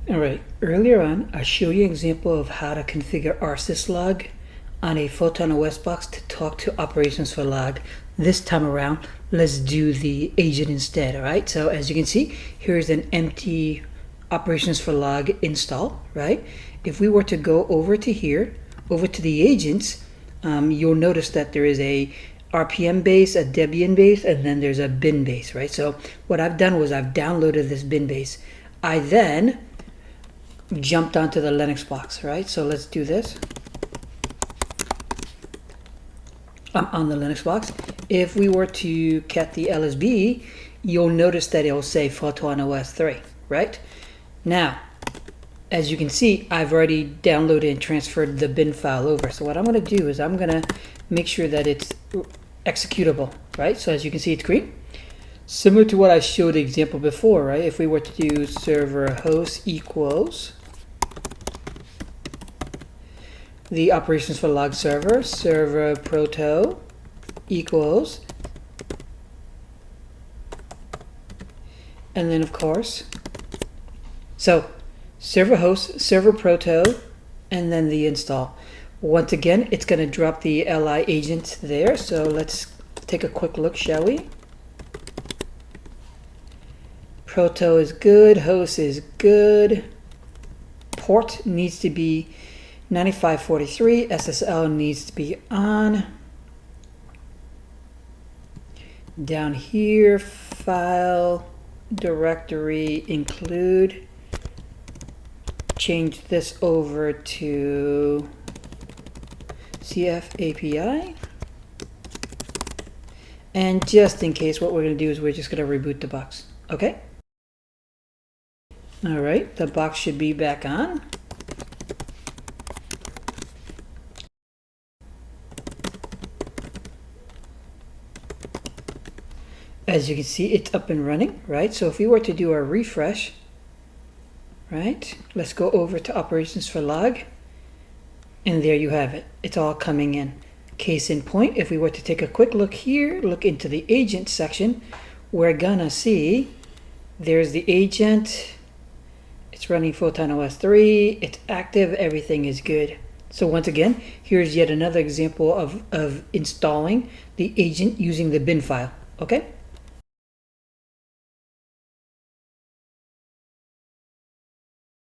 All right, earlier on, I showed you an example of how to configure rsyslog on a Photon OS box to talk to operations for log. This time around, let's do the agent instead, all right? So as you can see, here's an empty operations for log install, right? If we were to go over to here, over to the agents, you'll notice that there is a RPM base, a Debian base, and then there's a bin base, right? So what I've done was I've downloaded this bin base. I then jumped onto the Linux box, right? So let's do this. I'm on the Linux box. If we were to cat the LSB, you'll notice that it'll say Photon OS 3, right? Now, as you can see, I've already downloaded and transferred the bin file over. So what I'm going to do is I'm going to make sure that it's executable, right? So as you can see, it's green. Similar to what I showed the example before, right? If we were to do server host equals the operations for log server, server proto equals, and then of course, so server host, server proto, and then the install. Once again, it's going to drop the li agent there. So let's take a quick look, shall we? Proto is good, host is good, port needs to be 9543, SSL needs to be on. Down here, file, directory, include. Change this over to CF API. And just in case, what we're going to do is we're just going to reboot the box. Okay? All right, the box should be back on. As you can see, it's up and running, right? So if we were to do a refresh, right? Let's go over to operations for log. And there you have it. It's all coming in. Case in point, if we were to take a quick look here, look into the agent section, we're gonna see there's the agent. It's running Photon OS 3. It's active. Everything is good. So once again, here's yet another example of installing the agent using the bin file. Okay?